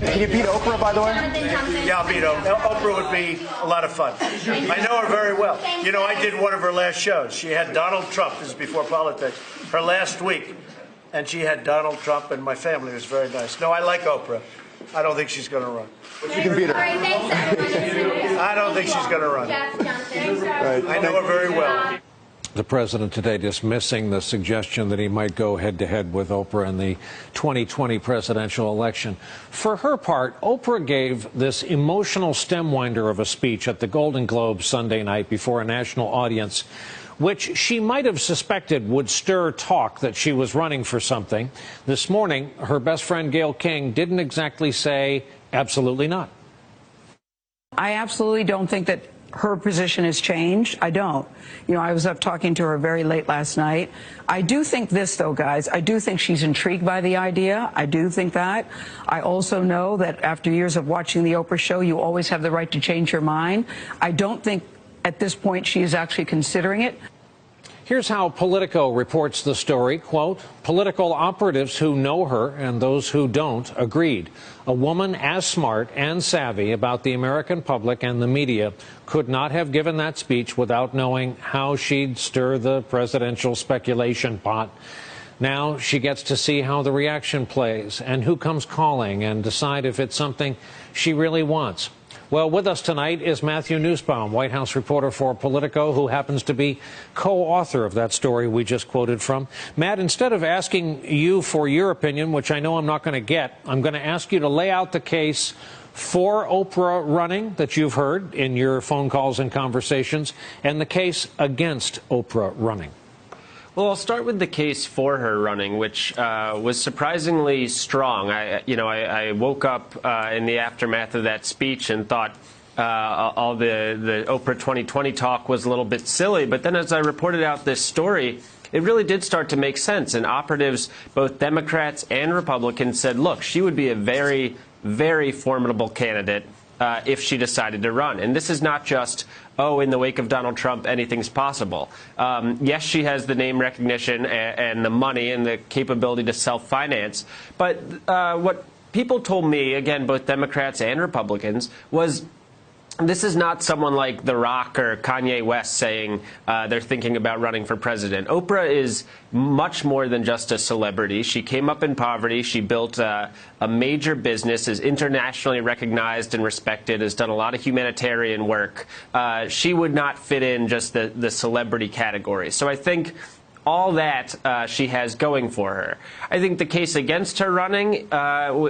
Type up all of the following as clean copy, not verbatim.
Can you beat Oprah, by the way? Yeah, I'll beat Oprah. Oprah would be a lot of fun. I know her very well. You know, I did one of her last shows. She had Donald Trump, this is before politics, her last week. And she had Donald Trump, and my family was very nice. No, I like Oprah. I don't think she's going to run. But you can beat her. I don't think she's going to run. I know her very well. The president today dismissing the suggestion that he might go head-to-head with Oprah in the 2020 presidential election. For her part, Oprah gave this emotional stem-winder of a speech at the Golden Globes Sunday night before a national audience, which she might have suspected would stir talk that she was running for something. This morning, her best friend Gayle King didn't exactly say, absolutely not. I absolutely don't think that her position has changed. I don't. You know, I was up talking to her very late last night. I do think this, though, guys. I do think she's intrigued by the idea. I do think that. I also know that after years of watching the Oprah show, you always have the right to change your mind. I don't think at this point she is actually considering it. Here's how Politico reports the story. Quote, political operatives who know her and those who don't agreed. A woman as smart and savvy about the American public and the media could not have given that speech without knowing how she'd stir the presidential speculation pot. Now she gets to see how the reaction plays and who comes calling and decide if it's something she really wants. Well, with us tonight is Matthew Nussbaum, White House reporter for Politico, who happens to be co-author of that story we just quoted from. Matt, instead of asking you for your opinion, which I know I'm not going to get, I'm going to ask you to lay out the case for Oprah running that you've heard in your phone calls and conversations, and the case against Oprah running. Well, I'll start with the case for her running, which was surprisingly strong. I woke up in the aftermath of that speech and thought all the Oprah 2020 talk was a little bit silly. But then as I reported out this story, it really did start to make sense. And operatives, both Democrats and Republicans, said, look, she would be a very, very formidable candidate if she decided to run. And this is not just, oh, in the wake of Donald Trump, anything's possible. Yes, she has the name recognition and the money and the capability to self-finance. But what people told me, again, both Democrats and Republicans, was this is not someone like The Rock or Kanye West saying they're thinking about running for president. Oprah is much more than just a celebrity. She came up in poverty. She built a major business, is internationally recognized and respected, has done a lot of humanitarian work. She would not fit in just the celebrity category. So I think all that she has going for her. I think the case against her running,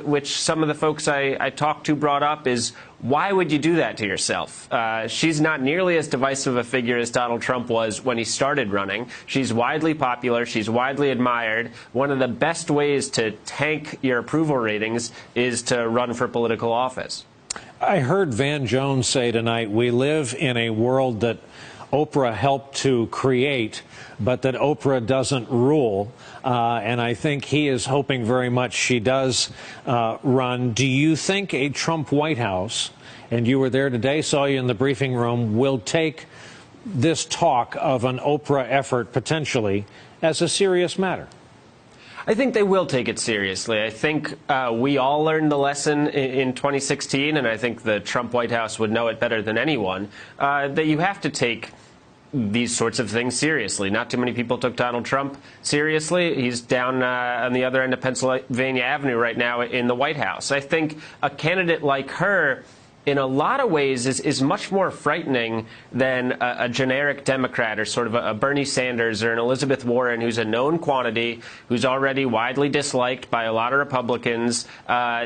which some of the folks I talked to brought up, is why would you do that to yourself? She's not nearly as divisive a figure as Donald Trump was when he started running. She's widely popular. She's widely admired. One of the best ways to tank your approval ratings is to run for political office. I heard Van Jones say tonight, we live in a world that Oprah helped to create, but that Oprah doesn't rule. And I think he is hoping very much she does run. Do you think a Trump White House, and you were there today, saw you in the briefing room, will take this talk of an Oprah effort potentially as a serious matter? I think they will take it seriously. I think we all learned the lesson in 2016, and I think the Trump White House would know it better than anyone, that you have to take these sorts of things seriously. Not too many people took Donald Trump seriously. He's down on the other end of Pennsylvania Avenue right now in the White House. I think a candidate like her, in a lot of ways, is much more frightening than a generic Democrat or sort of a Bernie Sanders or an Elizabeth Warren, who's a known quantity, who's already widely disliked by a lot of Republicans,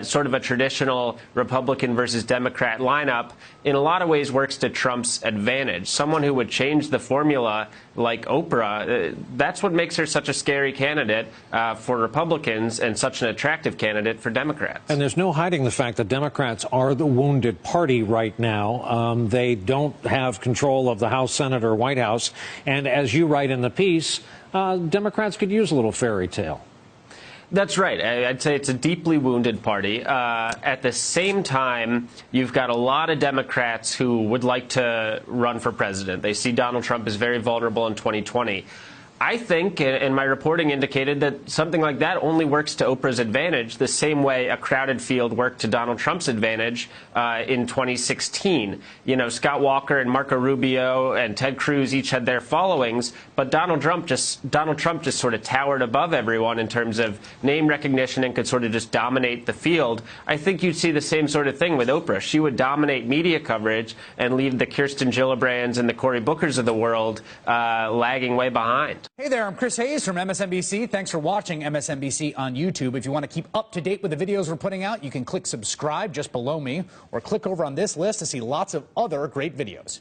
sort of a traditional Republican versus Democrat lineup, in a lot of ways works to Trump's advantage. Someone who would change the formula like Oprah, that's what makes her such a scary candidate for Republicans and such an attractive candidate for Democrats. And there's no hiding the fact that Democrats are the wounded party right now. They don't have control of the House, Senate, or White House. And as you write in the piece, Democrats could use a little fairy tale. That's right. I'd say it's a deeply wounded party. At the same time, you've got a lot of Democrats who would like to run for president. They see Donald Trump as very vulnerable in 2020. I think, and my reporting indicated, that something like that only works to Oprah's advantage, the same way a crowded field worked to Donald Trump's advantage in 2016. You know, Scott Walker and Marco Rubio and Ted Cruz each had their followings, but Donald Trump just sort of towered above everyone in terms of name recognition and could sort of just dominate the field. I think you'd see the same sort of thing with Oprah. She would dominate media coverage and leave the Kirsten Gillibrands and the Cory Bookers of the world lagging way behind. Hey there, I'm Chris Hayes from MSNBC. Thanks for watching MSNBC on YouTube. If you want to keep up to date with the videos we're putting out, you can click subscribe just below me or click over on this list to see lots of other great videos.